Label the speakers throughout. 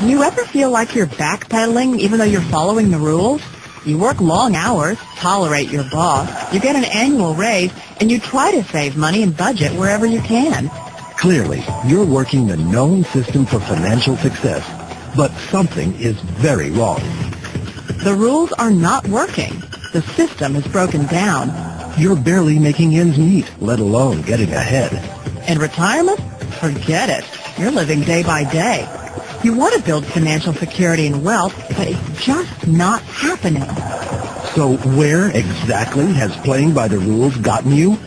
Speaker 1: Do you ever feel like you're backpedaling even though you're following the rules? You work long hours, tolerate your boss, you get an annual raise, and you try to save money and budget wherever you can.
Speaker 2: Clearly, you're working the known system for financial success, but something is very wrong.
Speaker 1: The rules are not working. The system is broken down.
Speaker 2: You're barely making ends meet, let alone getting ahead.
Speaker 1: And retirement? Forget it. You're living day by day. You want to build financial security and wealth, but it's just not happening.
Speaker 2: So where exactly has playing by the rules gotten you?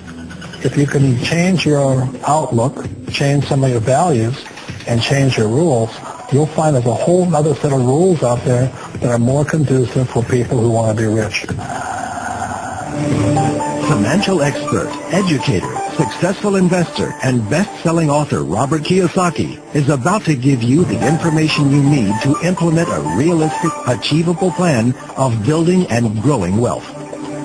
Speaker 3: If you can change your outlook, change some of your values, and change your rules, you'll find there's a whole other set of rules out there that are more conducive for people who want to be rich.
Speaker 2: Financial expert, educator, successful investor, and best-selling author Robert Kiyosaki is about to give you the information you need to implement a realistic, achievable plan of building and growing wealth.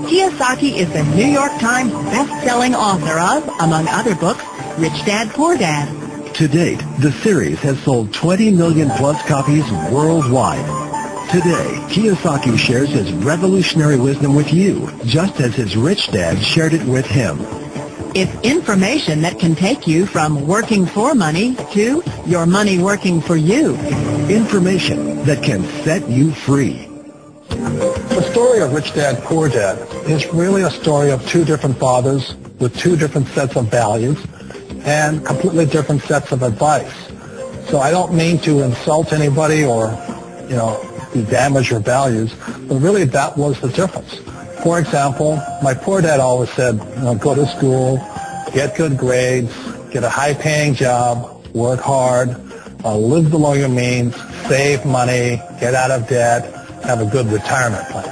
Speaker 1: Kiyosaki is the New York Times best-selling author of, among other books, Rich Dad, Poor Dad.
Speaker 2: To date, the series has sold 20 million plus copies worldwide. Today, Kiyosaki shares his revolutionary wisdom with you, just as his rich dad shared it with him.
Speaker 1: It's information that can take you from working for money to your money working for you.
Speaker 2: Information that can set you free.
Speaker 3: The story of Rich Dad, Poor Dad is really a story of two different fathers with two different sets of values and completely different sets of advice. So I don't mean to insult anybody or, damage your values, but really that was the difference. For example, my poor dad always said, go to school, get good grades, get a high-paying job, work hard, live below your means, save money, get out of debt, have a good retirement plan.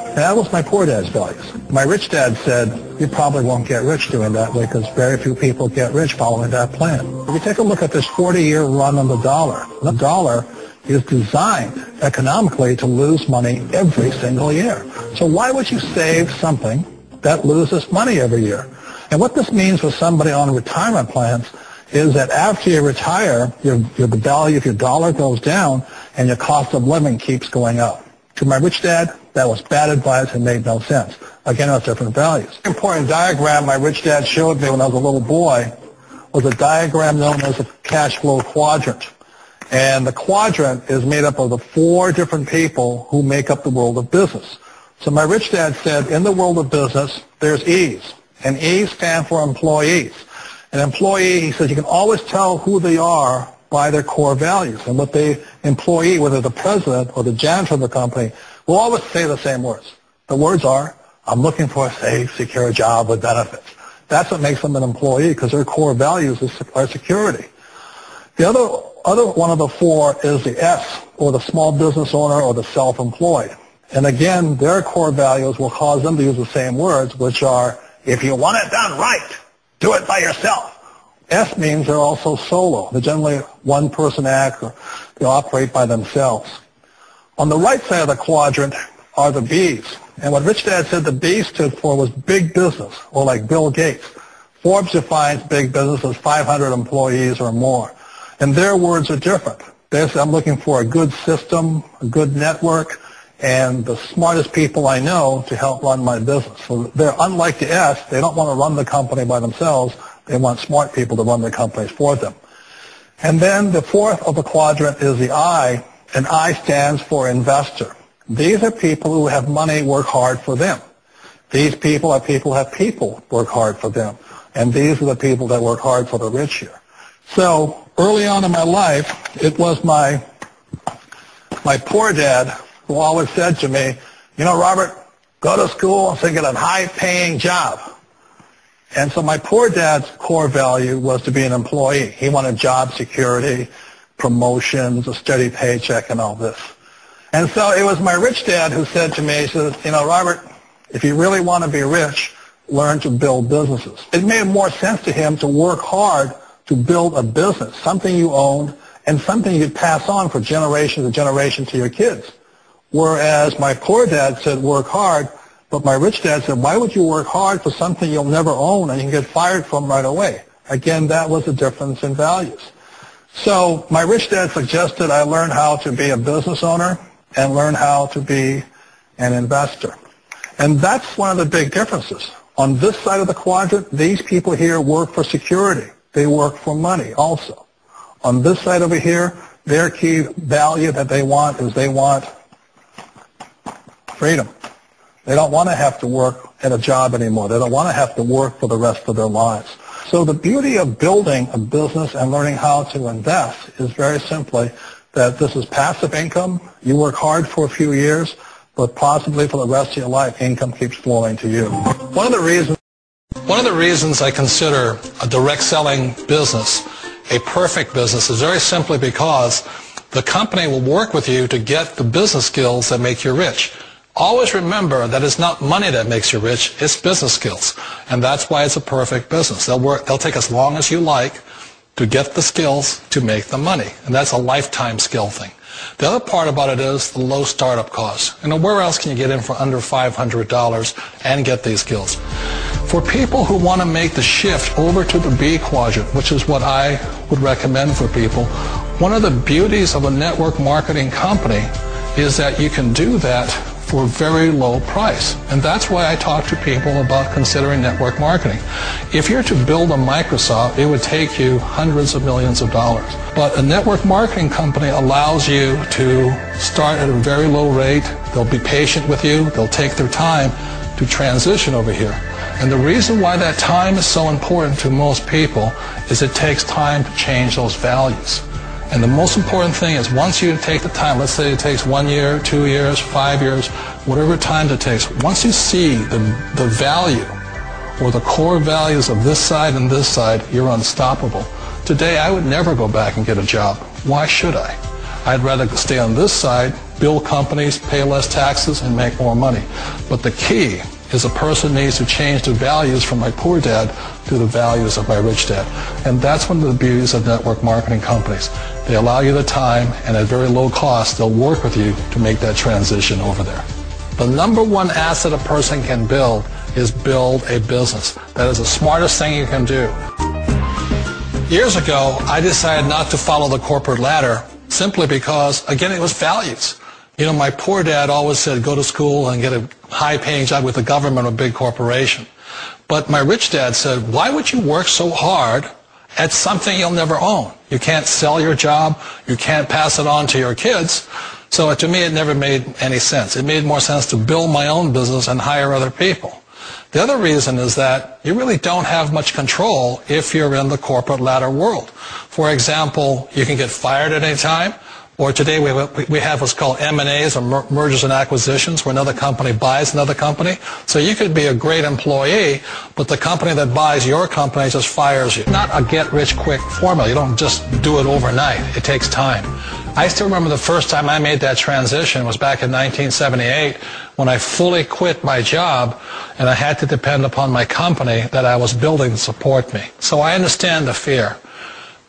Speaker 3: And that was my poor dad's values. My rich dad said, you probably won't get rich doing that way because very few people get rich following that plan. If you take a look at this 40-year run on the dollar is designed economically to lose money every single year. So why would you save something that loses money every year? And what this means for somebody on retirement plans is that after you retire, the value of your dollar goes down and your cost of living keeps going up. To my rich dad, that was bad advice and made no sense. Again, it was different values. An important diagram my rich dad showed me when I was a little boy was a diagram known as a cash flow quadrant. And the quadrant is made up of the four different people who make up the world of business. So my rich dad said, in the world of business, there's E's. And E's stand for employees. An employee, he said, you can always tell who they are by their core values. And what the employee, whether the president or the janitor of the company, will always say the same words. The words are, I'm looking for a safe, secure job with benefits. That's what makes them an employee, because their core values are security. The other one of the four is the S, or the small business owner or the self-employed. And again, their core values will cause them to use the same words, which are, if you want it done right, do it by yourself. S means they're also solo. They're generally one-person act, or they operate by themselves. On the right side of the quadrant are the B's. And what Rich Dad said the B stood for was big business, or like Bill Gates. Forbes defines big business as 500 employees or more. And their words are different. They say, I'm looking for a good system, a good network, and the smartest people I know to help run my business. So they're unlike the S. They don't want to run the company by themselves. They want smart people to run their companies for them. And then the fourth of the quadrant is the I, and I stands for investor. These are people who have money work hard for them. These people are people who have people work hard for them. And these are the people that work hard for the rich here. So early on in my life, it was my poor dad who always said to me, Robert, go to school so get a high-paying job. And so my poor dad's core value was to be an employee. He wanted job security, promotions, a steady paycheck, and all this. And so it was my rich dad who said to me, he said, Robert, if you really want to be rich, learn to build businesses. It made more sense to him to work hard to build a business, something you owned, and something you could pass on for generation to generation to your kids. Whereas my poor dad said work hard, but my rich dad said, why would you work hard for something you'll never own and you can get fired from right away? Again, that was a difference in values. So my rich dad suggested I learn how to be a business owner and learn how to be an investor. And that's one of the big differences. On this side of the quadrant, these people here work for security. They work for money also. On this side over here, their key value that they want is they want freedom. They don't want to have to work at a job anymore. They don't want to have to work for the rest of their lives. So the beauty of building a business and learning how to invest is very simply that this is passive income. You work hard for a few years, but possibly for the rest of your life, income keeps flowing to you. One of the reasons I consider a direct selling business a perfect business is very simply because the company will work with you to get the business skills that make you rich. Always remember that it's not money that makes you rich, it's business skills. And that's why it's a perfect business. They'll take as long as you like to get the skills to make the money. And that's a lifetime skill thing. The other part about it is the low startup cost. Where else can you get in for under $500 and get these skills? For people who want to make the shift over to the B quadrant, which is what I would recommend for people, one of the beauties of a network marketing company is that you can do that for a very low price. And that's why I talk to people about considering network marketing. If you're to build a Microsoft, it would take you hundreds of millions of dollars. But a network marketing company allows you to start at a very low rate. They'll be patient with you. They'll take their time to transition over here. And the reason why that time is so important to most people is it takes time to change those values. And the most important thing is once you take the time, let's say it takes 1 year, 2 years, 5 years, whatever time it takes, once you see the value or the core values of this side and this side, you're unstoppable. Today, I would never go back and get a job. Why should I? I'd rather stay on this side, build companies, pay less taxes, and make more money. But the key is a person needs to change the values from my poor dad to the values of my rich dad. And that's one of the beauties of network marketing companies. They allow you the time, and at very low cost, they'll work with you to make that transition over there. The number one asset a person can build is build a business. That is the smartest thing you can do. Years ago, I decided not to follow the corporate ladder simply because, again, it was values. You know, my poor dad always said, go to school and get a high-paying job with the government or a big corporation. But my rich dad said, why would you work so hard at something you'll never own? You can't sell your job. You can't pass it on to your kids. So to me, it never made any sense. It made more sense to build my own business and hire other people. The other reason is that you really don't have much control if you're in the corporate ladder world. For example, you can get fired at any time. Or today we have what's called M&As, or mergers and acquisitions, where another company buys another company. So you could be a great employee, but the company that buys your company just fires you. Not a get-rich-quick formula. You don't just do it overnight. It takes time. I still remember the first time I made that transition was back in 1978 when I fully quit my job and I had to depend upon my company that I was building to support me. So I understand the fear.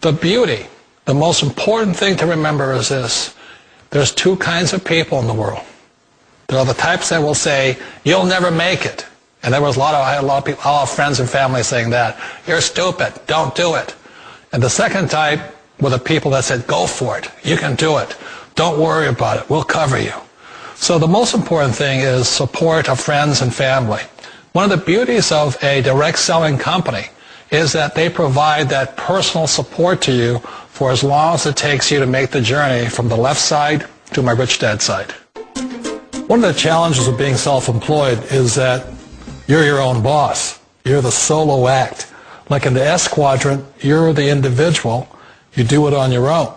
Speaker 3: The beauty. The most important thing to remember is this. There's two kinds of people in the world. There are the types that will say, you'll never make it. And I had a lot of people, all friends and family saying that. You're stupid. Don't do it. And the second type were the people that said, go for it. You can do it. Don't worry about it. We'll cover you. So the most important thing is support of friends and family. One of the beauties of a direct selling company is that they provide that personal support to you for as long as it takes you to make the journey from the left side to my rich dad side. One of the challenges of being self-employed is that you're your own boss. You're the solo act. Like in the S quadrant, you're the individual. You do it on your own.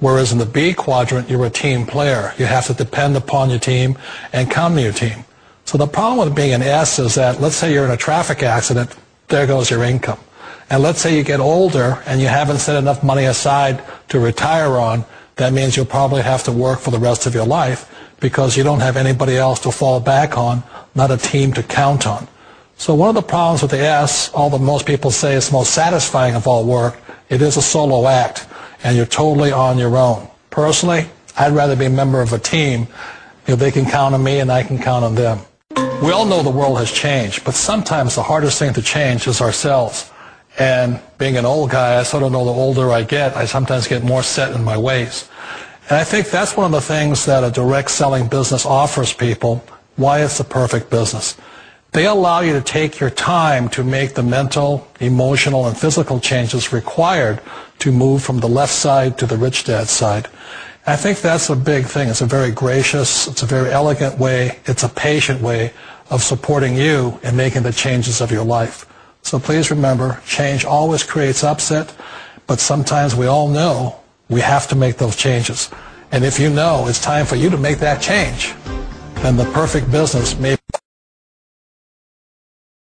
Speaker 3: Whereas in the B quadrant, you're a team player. You have to depend upon your team and count on your team. So the problem with being an S is that, let's say you're in a traffic accident, there goes your income. And let's say you get older and you haven't set enough money aside to retire on, that means you'll probably have to work for the rest of your life because you don't have anybody else to fall back on, not a team to count on. So one of the problems with the S, although most people say it's the most satisfying of all work, it is a solo act and you're totally on your own. Personally, I'd rather be a member of a team if they can count on me and I can count on them. We all know the world has changed, but sometimes the hardest thing to change is ourselves. And being an old guy, I sort of know the older I get, I sometimes get more set in my ways. And I think that's one of the things that a direct selling business offers people, why it's the perfect business. They allow you to take your time to make the mental, emotional, and physical changes required to move from the left side to the rich dad side. And I think that's a big thing. It's a very gracious, it's a very elegant way, it's a patient way of supporting you in making the changes of your life. So please remember, change always creates upset, but sometimes we all know we have to make those changes. And if you know it's time for you to make that change, then the perfect business may